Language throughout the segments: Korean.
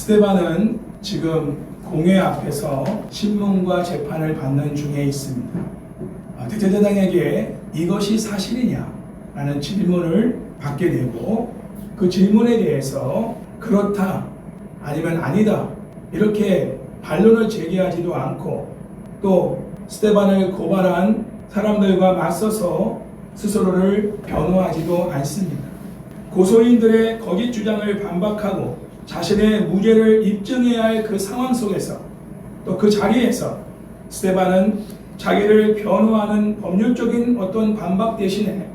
스데반은 지금 공회 앞에서 신문과 재판을 받는 중에 있습니다. 대제사장에게 이것이 사실이냐? 라는 질문을 받게 되고 그 질문에 대해서 그렇다 아니면 아니다 이렇게 반론을 제기하지도 않고 또 스데반을 고발한 사람들과 맞서서 스스로를 변호하지도 않습니다. 고소인들의 거짓 주장을 반박하고 자신의 무죄를 입증해야 할 그 상황 속에서 또 그 자리에서 스데반은 자기를 변호하는 법률적인 어떤 반박 대신에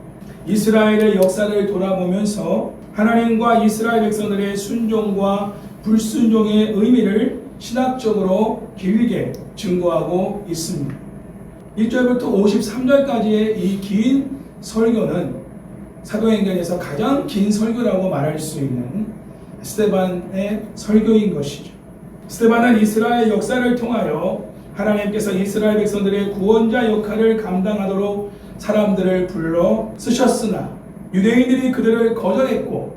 이스라엘의 역사를 돌아보면서 하나님과 이스라엘 백성들의 순종과 불순종의 의미를 신학적으로 길게 증거하고 있습니다. 1절부터 53절까지의 이 긴 설교는 사도행전에서 가장 긴 설교라고 말할 수 있는 스데반의 설교인 것이죠. 스데반은 이스라엘 역사를 통하여 하나님께서 이스라엘 백성들의 구원자 역할을 감당하도록 사람들을 불러 쓰셨으나 유대인들이 그들을 거절했고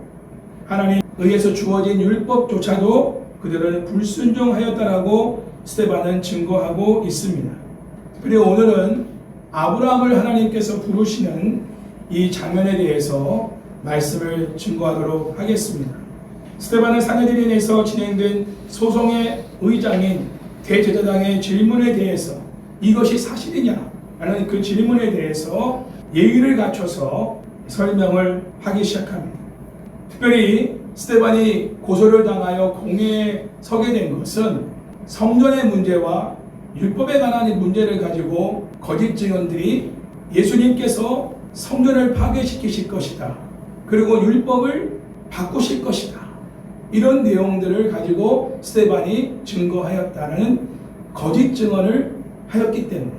하나님에 의해서 주어진 율법조차도 그들은 불순종하였다라고 스데반은 증거하고 있습니다. 그리고 오늘은 아브라함을 하나님께서 부르시는 이 장면에 대해서 말씀을 증거하도록 하겠습니다. 스데반은 사내들인에서 진행된 소송의 의장인 대제사장의 질문에 대해서 이것이 사실이냐? 라는 그 질문에 대해서 예의를 갖춰서 설명을 하기 시작합니다. 특별히 스데반이 고소를 당하여 공회에 서게 된 것은 성전의 문제와 율법에 관한 문제를 가지고 거짓 증언들이 예수님께서 성전을 파괴시키실 것이다. 그리고 율법을 바꾸실 것이다. 이런 내용들을 가지고 스데반이 증거하였다는 거짓 증언을 하였기 때문에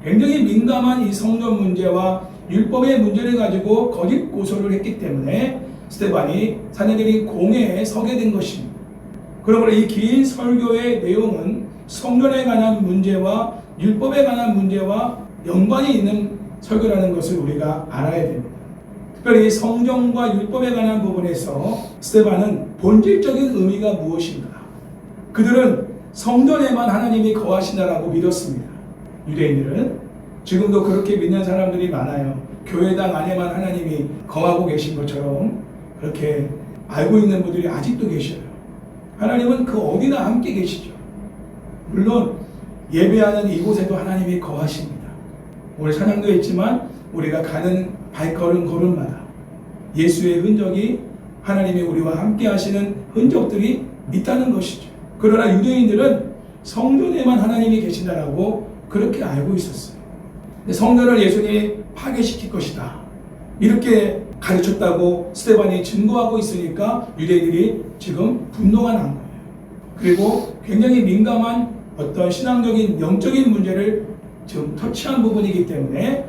굉장히 민감한 이 성전 문제와 율법의 문제를 가지고 거짓 고소를 했기 때문에 스데반이 사내들이 공회에 서게 된 것입니다. 그러므로 이 긴 설교의 내용은 성전에 관한 문제와 율법에 관한 문제와 연관이 있는 설교라는 것을 우리가 알아야 됩니다. 특별히 성경과 율법에 관한 부분에서 스데반은 본질적인 의미가 무엇인가? 그들은 성전에만 하나님이 거하신다라고 믿었습니다. 유대인들은 지금도 그렇게 믿는 사람들이 많아요. 교회당 안에만 하나님이 거하고 계신 것처럼 그렇게 알고 있는 분들이 아직도 계셔요. 하나님은 그 어디나 함께 계시죠. 물론 예배하는 이곳에도 하나님이 거하십니다. 오늘 찬양도 했지만 우리가 가는 발걸음마다 예수의 흔적이 하나님이 우리와 함께 하시는 흔적들이 있다는 것이죠. 그러나 유대인들은 성전에만 하나님이 계신다라고 그렇게 알고 있었어요. 성전을 예수님이 파괴시킬 것이다. 이렇게 가르쳤다고 스데반이 증거하고 있으니까 유대인들이 지금 분노가 난 거예요. 그리고 굉장히 민감한 어떤 신앙적인 영적인 문제를 지금 터치한 부분이기 때문에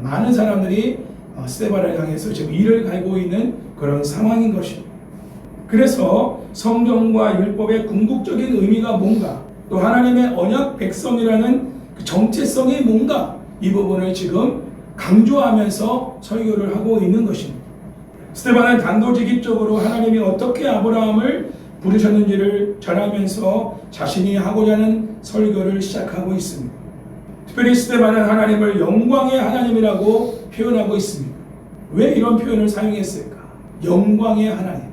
많은 사람들이 스데반을 향해서 지금 이를 갈고 있는 그런 상황인 것입니다. 그래서 성경과 율법의 궁극적인 의미가 뭔가, 또 하나님의 언약 백성이라는 그 정체성이 뭔가, 이 부분을 지금 강조하면서 설교를 하고 있는 것입니다. 스데반은 단도직입적으로 하나님이 어떻게 아브라함을 부르셨는지를 전하면서 자신이 하고자 하는 설교를 시작하고 있습니다. 특별히 스데반은 하나님을 영광의 하나님이라고 표현하고 있습니다. 왜 이런 표현을 사용했을까? 영광의 하나님.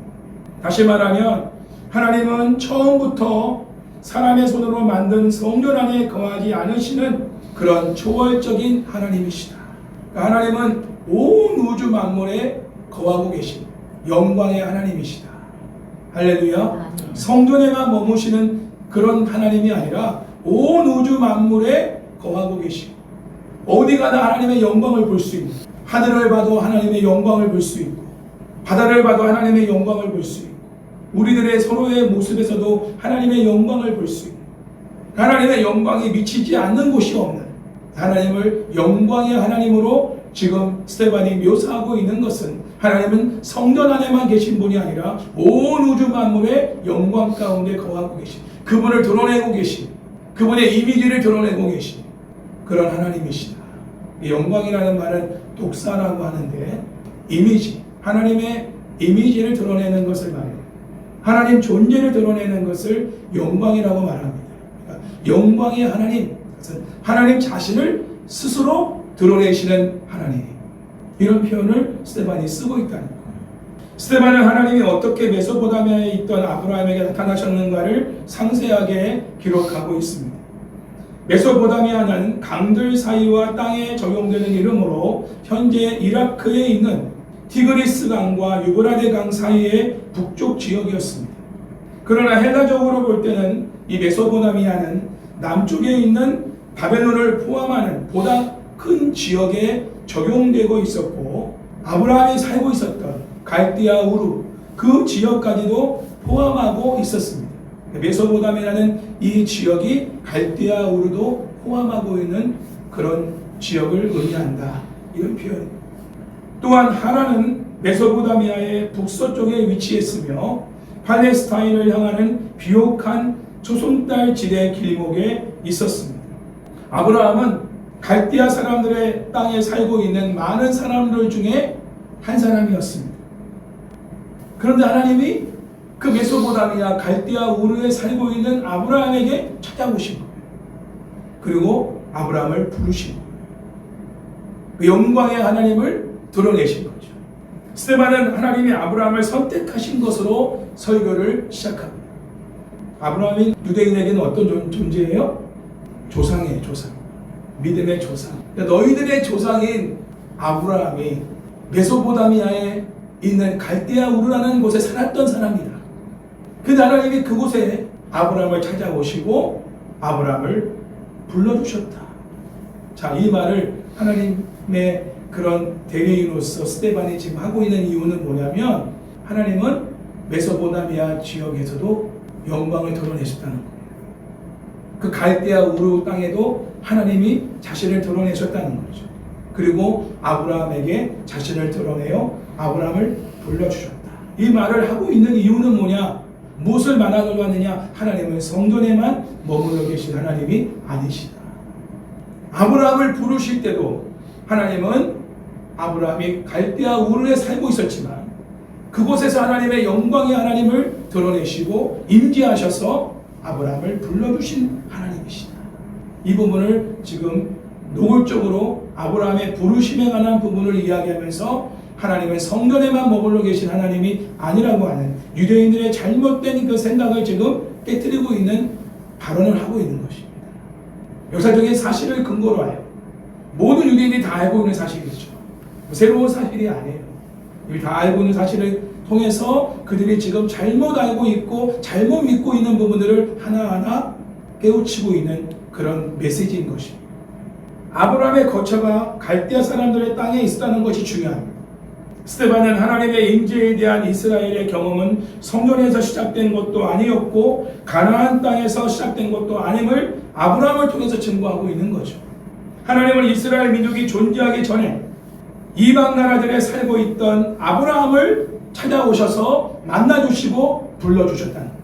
다시 말하면 하나님은 처음부터 사람의 손으로 만든 성전 안에 거하지 않으시는 그런 초월적인 하나님이시다. 그러니까 하나님은 온 우주 만물에 거하고 계신 영광의 하나님이시다. 할렐루야. 성전에만 머무시는 그런 하나님이 아니라 온 우주 만물에 거하고 계시고 어디 가나 하나님의 영광을 볼 수 있는, 하늘을 봐도 하나님의 영광을 볼 수 있고 바다를 봐도 하나님의 영광을 볼 수 있고 우리들의 서로의 모습에서도 하나님의 영광을 볼 수 있고 하나님의 영광이 미치지 않는 곳이 없는 하나님을 영광의 하나님으로 지금 스데반이 묘사하고 있는 것은 하나님은 성전 안에만 계신 분이 아니라 온 우주 만물의 영광 가운데 거하고 계신, 그분을 드러내고 계신, 그분의 이미지를 드러내고 계신 그런 하나님이시다. 영광이라는 말은 독사라고 하는데 이미지, 하나님의 이미지를 드러내는 것을 말해요. 하나님 존재를 드러내는 것을 영광이라고 말합니다. 그러니까 영광의 하나님, 하나님 자신을 스스로 드러내시는 하나님, 이런 표현을 스데반이 쓰고 있다는 거예요. 스데반은 하나님이 어떻게 메소포타미아에 있던 아브라함에게 나타나셨는가를 상세하게 기록하고 있습니다. 메소포타미아는 강들 사이와 땅에 적용되는 이름으로 현재 이라크에 있는 티그리스 강과 유브라데 강 사이의 북쪽 지역이었습니다. 그러나 헬라적으로 볼 때는 이 메소포타미아는 남쪽에 있는 바벨론을 포함하는 보다 큰 지역에 적용되고 있었고, 아브라함이 살고 있었던 갈대아 우르 그 지역까지도 포함하고 있었습니다. 메소포타미아라는 이 지역이 갈대아 우르도 포함하고 있는 그런 지역을 의미한다, 이런 표현입니다. 또한 하란은 메소포타미아의 북서쪽에 위치했으며 팔레스타인을 향하는 비옥한 초승달 지대 길목에 있었습니다. 아브라함은 갈대아 사람들의 땅에 살고 있는 많은 사람들 중에 한 사람이었습니다. 그런데 하나님이 그 메소포타미아 갈대아 우르에 살고 있는 아브라함에게 찾아오신 거예요. 그리고 아브라함을 부르신 거예요. 그 영광의 하나님을 드러내신 거죠. 스데반은 하나님이 아브라함을 선택하신 것으로 설교를 시작합니다. 아브라함이 유대인에게는 어떤 존재예요? 조상이에요, 조상. 믿음의 조상. 그러니까 너희들의 조상인 아브라함이 메소포타미아에 있는 갈대아 우르라는 곳에 살았던 사람이다. 그 하나님이 그곳에 아브라함을 찾아오시고 아브라함을 불러주셨다. 자, 이 말을 하나님의 그런 대리인으로서 스데반이 지금 하고 있는 이유는 뭐냐면, 하나님은 메소포타미아 지역에서도 영광을 드러내셨다는 거예요. 그 갈대아 우르 땅에도 하나님이 자신을 드러내셨다는 거죠. 그리고 아브라함에게 자신을 드러내어 아브라함을 불러주셨다. 이 말을 하고 있는 이유는 뭐냐? 무엇을 말하려고 하느냐? 하나님은 성전에만 머물러 계신 하나님이 아니시다. 아브라함을 부르실 때도 하나님은 아브라함이 갈대아 우르에 살고 있었지만 그곳에서 하나님의 영광의 하나님을 드러내시고 임재하셔서 아브라함을 불러주신 하나님이시다. 이 부분을 지금 노골적으로 아브라함의 부르심에 관한 부분을 이야기하면서 하나님은 성전에만 머물러 계신 하나님이 아니라고 하는 유대인들의 잘못된 그 생각을 지금 깨뜨리고 있는 발언을 하고 있는 것입니다. 역사적인 사실을 근거로 하여 모든 유대인이 다 알고 있는 사실이죠. 새로운 사실이 아니에요. 이미 다 알고 있는 사실을 통해서 그들이 지금 잘못 알고 있고 잘못 믿고 있는 부분들을 하나하나 깨우치고 있는 그런 메시지인 것입니다. 아브라함의 거처가 갈대아 사람들의 땅에 있었다는 것이 중요합니다. 스데반은 하나님의 임재에 대한 이스라엘의 경험은 성전에서 시작된 것도 아니었고 가나안 땅에서 시작된 것도 아님을 아브라함을 통해서 증거하고 있는 거죠. 하나님은 이스라엘 민족이 존재하기 전에 이방 나라들에 살고 있던 아브라함을 찾아오셔서 만나주시고 불러주셨다는 거예요.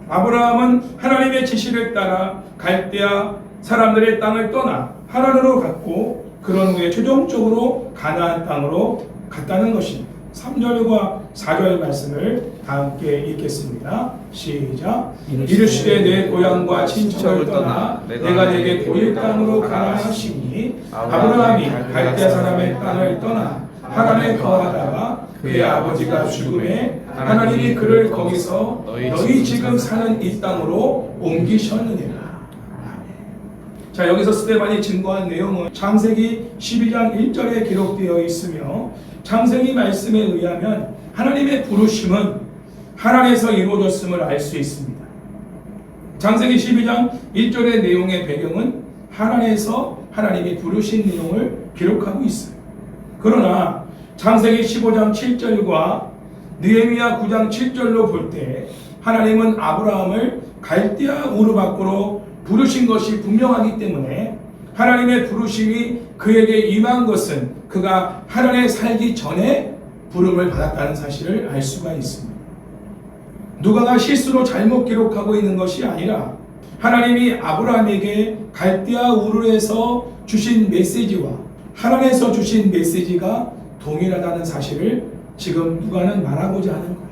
아브라함은 하나님의 지시를 따라 갈대아 사람들의 땅을 떠나 하란으로 갔고 그런 후에 최종적으로 가나안 땅으로 갔다는 것입니다. 3절과 4절 말씀을 다 함께 읽겠습니다. 시작. 이르시되 내 고향과 친척을 떠나 내가 내게 보일 땅으로 가라 하시니 아브라함이 갈대아 사람의 땅을 떠나 하란에 거하다가 그의 아버지가 죽음에 하나님이 그를 거기서 너희 지금 사는 이 땅으로 옮기셨느니라. 자, 여기서 스데반이 증거한 내용은 창세기 12장 1절에 기록되어 있으며 창세기 말씀에 의하면 하나님의 부르심은 하란에서 이루어졌음을 알 수 있습니다. 창세기 12장 1절의 내용의 배경은 하란에서 하나님이 부르신 내용을 기록하고 있어요. 그러나 창세기 15장 7절과 느헤미야 9장 7절로 볼 때 하나님은 아브라함을 갈대아 우르 밖으로 부르신 것이 분명하기 때문에 하나님의 부르심이 그에게 임한 것은 그가 하란에 살기 전에 부름을 받았다는 사실을 알 수가 있습니다. 누가가 실수로 잘못 기록하고 있는 것이 아니라 하나님이 아브라함에게 갈대아 우르에서 주신 메시지와 하란에서 주신 메시지가 동일하다는 사실을 지금 누가는 말하고자 하는 거예요.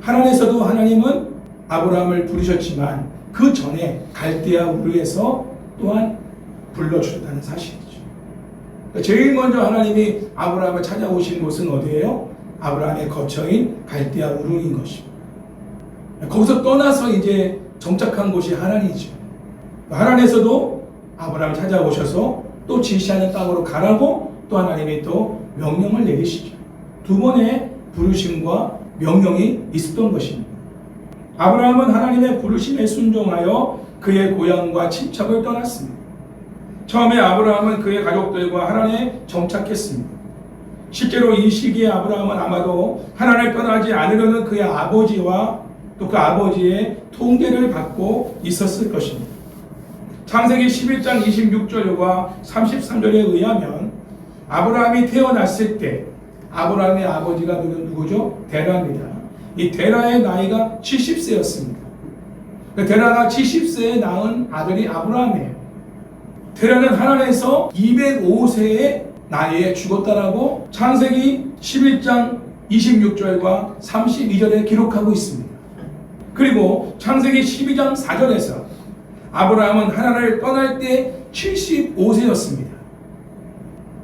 하란에서도 하나님은 아브라함을 부르셨지만 그 전에 갈대아 우르에서 또한 불러주셨다는 사실이죠. 제일 먼저 하나님이 아브라함을 찾아오신 곳은 어디예요? 아브라함의 거처인 갈대아 우르인 것입니다. 거기서 떠나서 이제 정착한 곳이 하란이죠. 하란에서도 아브라함을 찾아오셔서 또 지시하는 땅으로 가라고 또 하나님이 또 명령을 내리시죠. 두 번의 부르심과 명령이 있었던 것입니다. 아브라함은 하나님의 부르심에 순종하여 그의 고향과 친척을 떠났습니다. 처음에 아브라함은 그의 가족들과 하란에 정착했습니다. 실제로 이 시기에 아브라함은 아마도 하란을 떠나지 않으려는 그의 아버지와 또 그 아버지의 통계를 받고 있었을 것입니다. 창세기 11장 26절과 33절에 의하면 아브라함이 태어났을 때 아브라함의 아버지가 누구죠? 데라입니다. 이 데라의 나이가 70세였습니다. 데라가 70세에 낳은 아들이 아브라함이에요. 데라는 하란에서 205세의 나이에 죽었다라고 창세기 11장 26절과 32절에 기록하고 있습니다. 그리고 창세기 12장 4절에서 아브라함은 하란을 떠날 때 75세였습니다.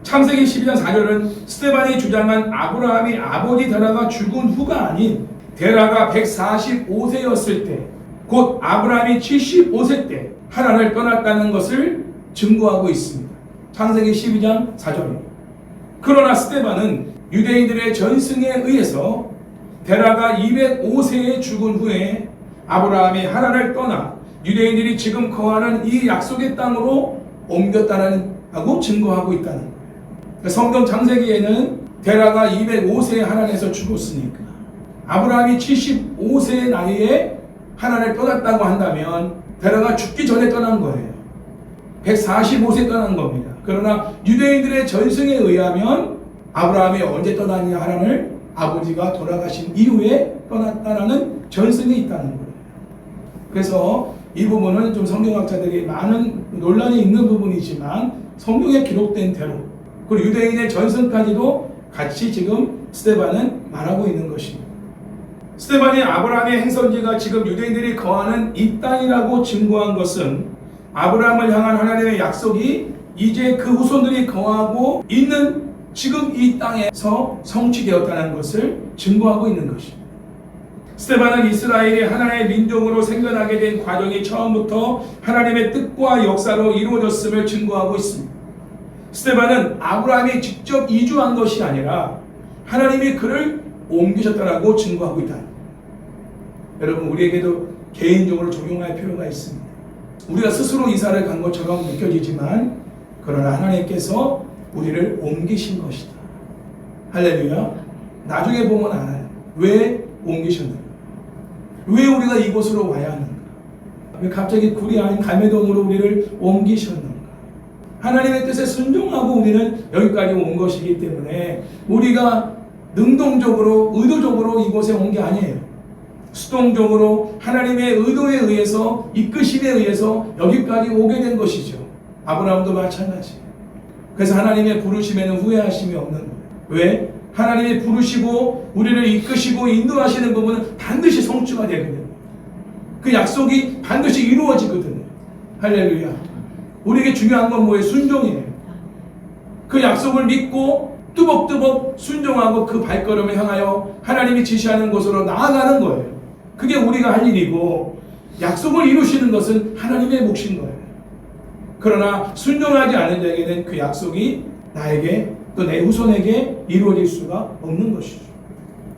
창세기 12장 4절은 스데반이 주장한 아브라함이 아버지 데라가 죽은 후가 아닌 데라가 145세였을 때, 곧 아브라함이 75세 때 하란을 떠났다는 것을 증거하고 있습니다. 창세기 12장 4절입니다. 그러나 스데반은 유대인들의 전승에 의해서 데라가 205세에 죽은 후에 아브라함이 하란을 떠나 유대인들이 지금 거하는 이 약속의 땅으로 옮겼다라고 증거하고 있다는 거예요. 성경 창세기에는 데라가 205세에 하란에서 죽었으니까 아브라함이 75세의 나이에 하란을 떠났다고 한다면 데라가 죽기 전에 떠난 거예요. 145세 떠난 겁니다. 그러나 유대인들의 전승에 의하면 아브라함이 언제 떠났냐 하란을 아버지가 돌아가신 이후에 떠났다라는 전승이 있다는 거예요. 그래서 이 부분은 좀 성경학자들이 많은 논란이 있는 부분이지만 성경에 기록된 대로 그리고 유대인의 전승까지도 같이 지금 스데반은 말하고 있는 것입니다. 스데반이 아브라함의 행선지가 지금 유대인들이 거하는 이 땅이라고 증거한 것은 아브라함을 향한 하나님의 약속이 이제 그 후손들이 거하고 있는 지금 이 땅에서 성취되었다는 것을 증거하고 있는 것입니다. 스데반은 이스라엘이 하나님의 민족으로 생겨나게 된 과정이 처음부터 하나님의 뜻과 역사로 이루어졌음을 증거하고 있습니다. 스데반은 아브라함이 직접 이주한 것이 아니라 하나님이 그를 옮기셨다라고 증거하고 있다. 여러분, 우리에게도 개인적으로 적용할 필요가 있습니다. 우리가 스스로 이사를 간 것처럼 느껴지지만 그러나 하나님께서 우리를 옮기신 것이다. 할렐루야. 나중에 보면 알아요. 왜 옮기셨는가? 왜 우리가 이곳으로 와야 하는가? 왜 갑자기 굴이 아닌 갈매동으로 우리를 옮기셨는가? 하나님의 뜻에 순종하고 우리는 여기까지 온 것이기 때문에 우리가 능동적으로 의도적으로 이곳에 온 게 아니에요. 수동적으로 하나님의 의도에 의해서 이끄심에 의해서 여기까지 오게 된 것이죠. 아브라함도 마찬가지. 그래서 하나님의 부르심에는 후회하심이 없는 거예요. 왜? 하나님이 부르시고 우리를 이끄시고 인도하시는 부분은 반드시 성취가 되거든요. 그 약속이 반드시 이루어지거든요. 할렐루야. 우리에게 중요한 건 뭐예요? 순종이에요. 그 약속을 믿고 뚜벅뚜벅 순종하고 그 발걸음을 향하여 하나님이 지시하는 곳으로 나아가는 거예요. 그게 우리가 할 일이고 약속을 이루시는 것은 하나님의 몫인 거예요. 그러나 순종하지 않은 자에게는 그 약속이 나에게 또 내 후손에게 이루어질 수가 없는 것이죠.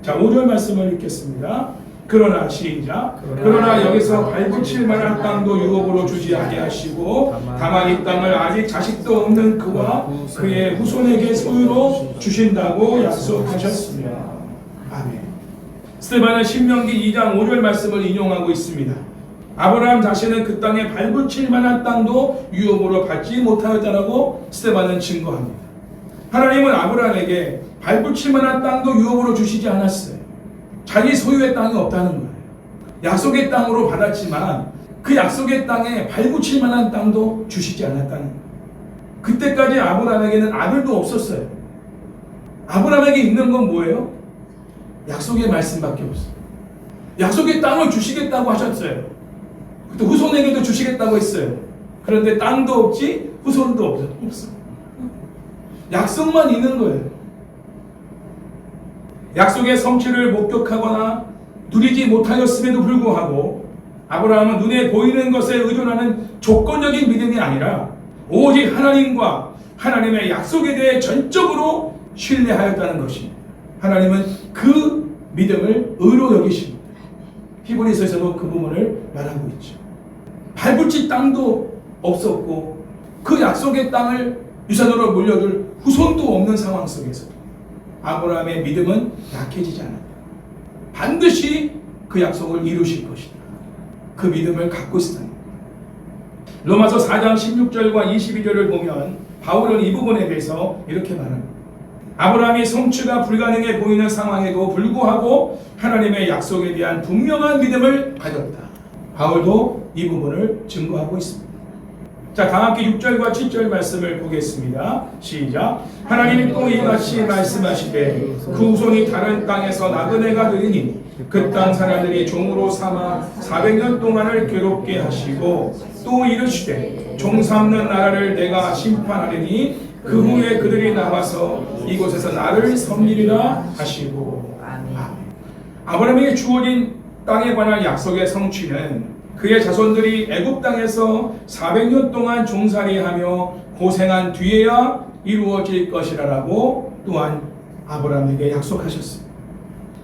자, 5절 말씀을 읽겠습니다. 그러나 시작. 그러나 여기서 발붙일 만한 땅도 유업으로 주지 아니하시고 다만 이 땅을 아직 자식도 없는 그와 그의 후손에게 소유로 주신다고 약속하셨습니다. 아멘. 스데반은 신명기 2장 5절 말씀을 인용하고 있습니다. 아브라함 자신은 그 땅에 발붙일 만한 땅도 유업으로 받지 못하였다라고 스데반은 증거합니다. 하나님은 아브라함에게 발붙일 만한 땅도 유업으로 주시지 않았어요. 자기 소유의 땅이 없다는 거예요. 약속의 땅으로 받았지만 그 약속의 땅에 발붙일 만한 땅도 주시지 않았다는 거예요. 그때까지 아브라함에게는 아들도 없었어요. 아브라함에게 있는 건 뭐예요? 약속의 말씀밖에 없어요. 약속의 땅을 주시겠다고 하셨어요. 또 후손에게도 주시겠다고 했어요. 그런데 땅도 없지 후손도 없어. 약속만 있는 거예요. 약속의 성취를 목격하거나 누리지 못하였음에도 불구하고 아브라함은 눈에 보이는 것에 의존하는 조건적인 믿음이 아니라 오직 하나님과 하나님의 약속에 대해 전적으로 신뢰하였다는 것입니다. 하나님은 그 믿음을 의로 여기십니다. 히브리서에서도 그 부분을 말하고 있죠. 밟을지 땅도 없었고 그 약속의 땅을 유산으로 물려줄 후손도 없는 상황 속에서 아브라함의 믿음은 약해지지 않았다. 반드시 그 약속을 이루실 것이다. 그 믿음을 갖고 있었다. 로마서 4장 16절과 22절을 보면 바울은 이 부분에 대해서 이렇게 말합니다. 아브라함이 성취가 불가능해 보이는 상황에도 불구하고 하나님의 약속에 대한 분명한 믿음을 가졌다. 바울도 이 부분을 증거하고 있습니다. 자, 다 함께 6절과 7절 말씀을 보겠습니다. 시작. 하나님이 또 이같이 말씀하시되 그 후손이 다른 땅에서 나그네가 되리니 그 땅 사람들이 종으로 삼아 400년 동안을 괴롭게 하시고 또 이르시되 종 삼는 나라를 내가 심판하리니 그 후에 그들이 나와서 이곳에서 나를 섬기리라 하시고. 아브라함에게 주어진 땅에 관한 약속의 성취는 그의 자손들이 애굽 땅에서 400년 동안 종살이하며 고생한 뒤에야 이루어질 것이라고 또한 아브라함에게 약속하셨습니다.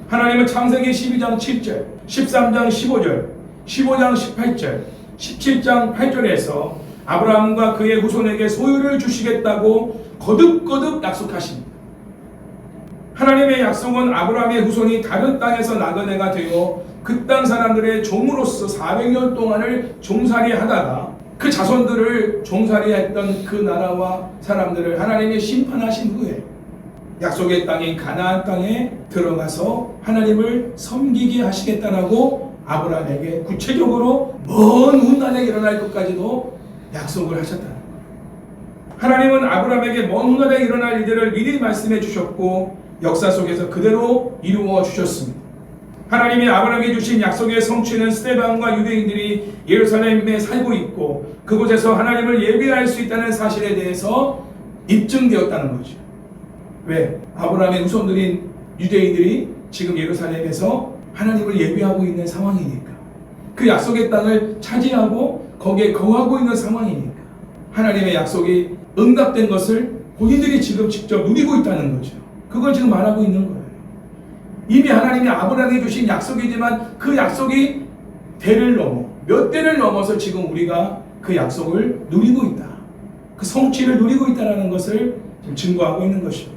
하나님은 창세기 12장 7절, 13장 15절, 15장 18절, 17장 8절에서 아브라함과 그의 후손에게 소유를 주시겠다고 거듭거듭 약속하십니다. 하나님의 약속은 아브라함의 후손이 다른 땅에서 나그네가 되어 그 땅 사람들의 종으로서 400년 동안을 종살이하다가 그 자손들을 종살이했던 그 나라와 사람들을 하나님이 심판하신 후에 약속의 땅인 가나안 땅에 들어가서 하나님을 섬기게 하시겠다라고 아브라함에게 구체적으로 먼 훗날에 일어날 것까지도 약속을 하셨다. 하나님은 아브라함에게 먼 훗날에 일어날 일들을 미리 말씀해 주셨고 역사 속에서 그대로 이루어 주셨습니다. 하나님이 아브라함에게 주신 약속의 성취는 스데반과 유대인들이 예루살렘에 살고 있고 그곳에서 하나님을 예배할 수 있다는 사실에 대해서 입증되었다는 거죠. 왜? 아브라함의 후손들인 유대인들이 지금 예루살렘에서 하나님을 예배하고 있는 상황이니까. 그 약속의 땅을 차지하고 거기에 거하고 있는 상황이니까. 하나님의 약속이 응답된 것을 본인들이 지금 직접 누리고 있다는 거죠. 그걸 지금 말하고 있는 거예요. 이미 하나님이 아브라함에게 주신 약속이지만 그 약속이 대를 넘어 몇 대를 넘어서 지금 우리가 그 약속을 누리고 있다. 그 성취를 누리고 있다는 것을 지금 증거하고 있는 것입니다.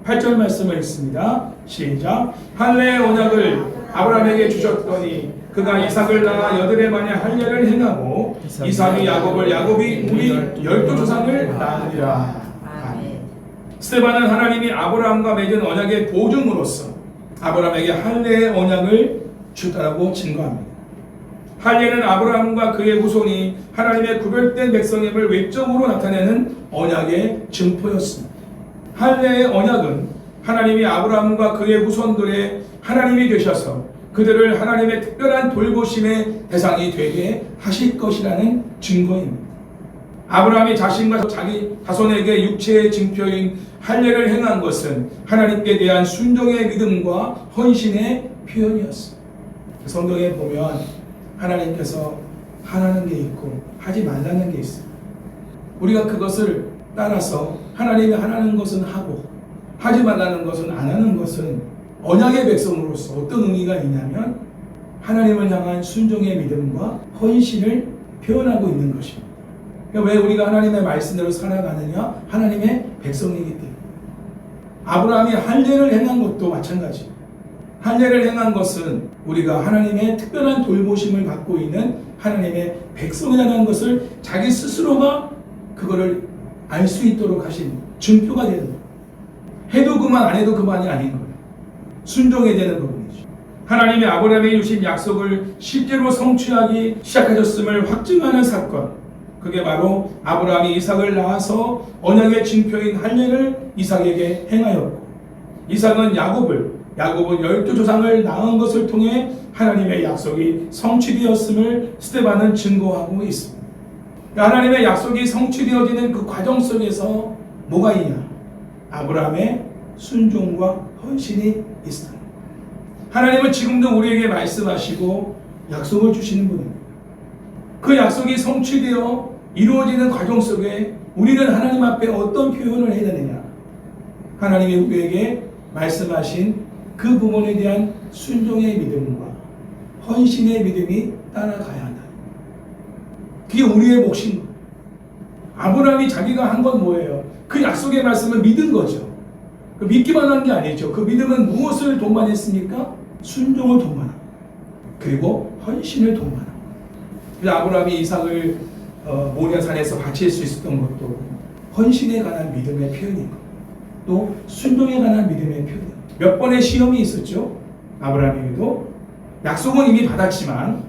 8절 말씀을 읽습니다. 시작. 할례의 언약을 아브라함에게 주셨더니 그가 이삭을 낳아 여드레 만에 할례를 행하고 이삭이 야곱을 야곱이 우리 12조상을 낳으리라. 스데반은 하나님이 아브라함과 맺은 언약의 보증으로서 아브라함에게 할례의 언약을 주셨다고 증거합니다. 할례는 아브라함과 그의 후손이 하나님의 구별된 백성임을 외적으로 나타내는 언약의 증표였습니다. 할례의 언약은 하나님이 아브라함과 그의 후손들의 하나님이 되셔서 그들을 하나님의 특별한 돌보심의 대상이 되게 하실 것이라는 증거입니다. 아브라함이 자신과 자기 자손에게 육체의 증표인 할례를 행한 것은 하나님께 대한 순종의 믿음과 헌신의 표현이었습니다. 성경에 보면 하나님께서 하라는 게 있고 하지 말라는 게 있어요. 우리가 그것을 따라서 하나님이 하라는 것은 하고 하지 말라는 것은 안 하는 것은 언약의 백성으로서 어떤 의미가 있냐면 하나님을 향한 순종의 믿음과 헌신을 표현하고 있는 것입니다. 왜 우리가 하나님의 말씀대로 살아가느냐? 하나님의 백성이기 때문에. 아브라함이 할례를 행한 것도 마찬가지입니다. 할례를 행한 것은 우리가 하나님의 특별한 돌보심을 받고 있는 하나님의 백성이라는 것을 자기 스스로가 그거를 알 수 있도록 하신 증표가 되는 거예요. 해도 그만 안 해도 그만이 아닌 거예요. 순종해야 되는 부분이죠. 하나님이 아브라함에게 주신 약속을 실제로 성취하기 시작하셨음을 확증하는 사건, 그게 바로 아브라함이 이삭을 낳아서 언약의 증표인 할례를 이삭에게 행하였고 이삭은 야곱을 야곱은 12조상을 낳은 것을 통해 하나님의 약속이 성취되었음을 스데반은 증거하고 있습니다. 하나님의 약속이 성취되어지는 그 과정 속에서 뭐가 있냐? 아브라함의 순종과 헌신이 있습니다. 하나님은 지금도 우리에게 말씀하시고 약속을 주시는 분입니다. 그 약속이 성취되어 이루어지는 과정 속에 우리는 하나님 앞에 어떤 표현을 해야 되느냐? 하나님이 우리에게 말씀하신 그 부분에 대한 순종의 믿음과 헌신의 믿음이 따라가야 한다. 그게 우리의 몫인 거예요. 아브라함이 자기가 한 건 뭐예요? 그 약속의 말씀을 믿은 거죠. 그 믿기만 한 게 아니죠. 그 믿음은 무엇을 동반했습니까? 순종을 동반합니다. 그리고 헌신을 동반합니다. 그래서 아브라함이 이삭을 모리아산에서 바칠 수 있었던 것도 헌신에 관한 믿음의 표현인 거예요. 또 순종에 관한 믿음의 표현. 몇 번의 시험이 있었죠. 아브라함에게도 약속은 이미 받았지만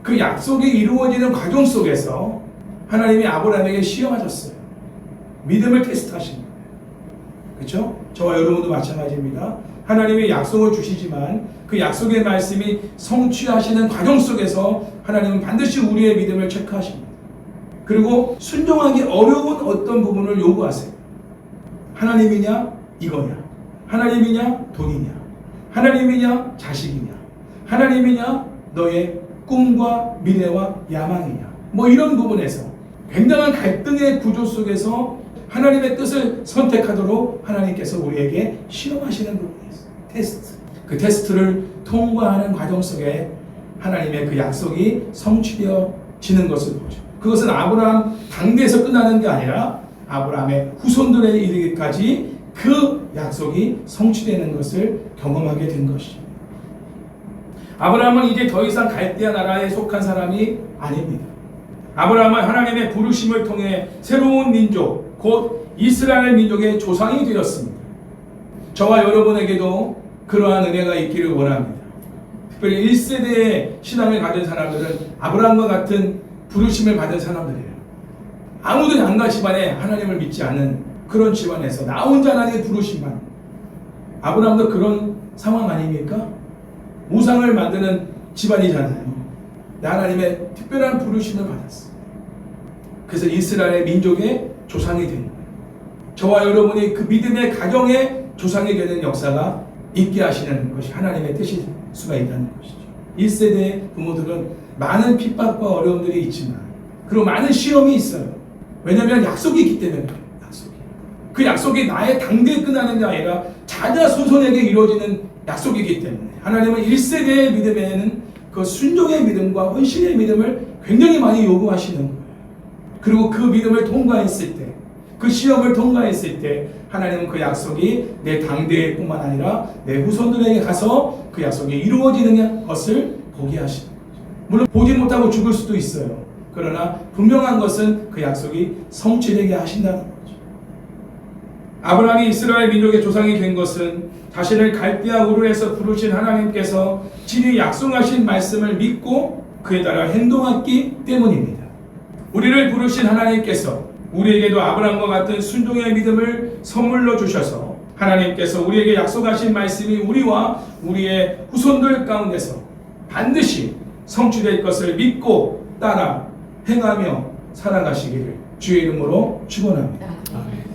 그 약속이 이루어지는 과정 속에서 하나님이 아브라함에게 시험하셨어요. 믿음을 테스트하신 거예요. 그렇죠? 저와 여러분도 마찬가지입니다. 하나님이 약속을 주시지만 그 약속의 말씀이 성취하시는 과정 속에서 하나님은 반드시 우리의 믿음을 체크하십니다. 그리고 순종하기 어려운 어떤 부분을 요구하세요. 하나님이냐 이거냐, 하나님이냐 돈이냐, 하나님이냐 자식이냐, 하나님이냐 너의 꿈과 미래와 야망이냐, 뭐 이런 부분에서 굉장한 갈등의 구조 속에서 하나님의 뜻을 선택하도록 하나님께서 우리에게 시험하시는 부분이 있어요. 테스트. 그 테스트를 통과하는 과정 속에 하나님의 그 약속이 성취되어지는 것을 보죠. 그것은 아브라함 당대에서 끝나는 게 아니라 아브라함의 후손들에 이르기까지 그 약속이 성취되는 것을 경험하게 된 것이죠. 아브라함은 이제 더 이상 갈대아 나라에 속한 사람이 아닙니다. 아브라함은 하나님의 부르심을 통해 새로운 민족, 곧 이스라엘 민족의 조상이 되었습니다. 저와 여러분에게도 그러한 은혜가 있기를 원합니다. 특별히 1세대의 신앙을 가진 사람들은 아브라함과 같은 부르심을 받은 사람들이에요. 아무도 양가 집안에 하나님을 믿지 않는 그런 집안에서 나 혼자 하나님의 부르심만. 아브라함도 그런 상황 아닙니까? 우상을 만드는 집안이잖아요. 하나님의 특별한 부르심을 받았어요. 그래서 이스라엘 민족의 조상이 된 거예요. 저와 여러분이 그 믿음의 가정의 조상이 되는 역사가 있게 하시는 것이 하나님의 뜻일 수가 있다는 것이죠. 1세대 부모들은 많은 핍박과 어려움들이 있지만 그리고 많은 시험이 있어요. 왜냐하면 약속이 있기 때문에 그래요. 약속이. 그 약속이 나의 당대에 끝나는 게 아니라 자자손손에게 이루어지는 약속이기 때문에 하나님은 1세대의 믿음에는 그 순종의 믿음과 헌신의 믿음을 굉장히 많이 요구하시는 거예요. 그리고 그 믿음을 통과했을 때, 그 시험을 통과했을 때 하나님은 그 약속이 내 당대뿐만 아니라 내 후손들에게 가서 그 약속이 이루어지는 것을 보게 하시는 거죠. 물론 보지 못하고 죽을 수도 있어요. 그러나 분명한 것은 그 약속이 성취되게 하신다는 거죠. 아브라함이 이스라엘 민족의 조상이 된 것은 자신을 갈대아 우르에서 부르신 하나님께서 친히 약속하신 말씀을 믿고 그에 따라 행동했기 때문입니다. 우리를 부르신 하나님께서 우리에게도 아브라함과 같은 순종의 믿음을 선물로 주셔서 하나님께서 우리에게 약속하신 말씀이 우리와 우리의 후손들 가운데서 반드시 성취될 것을 믿고 따라 행하며 살아가시기를 주의 이름으로 축원합니다. 아멘.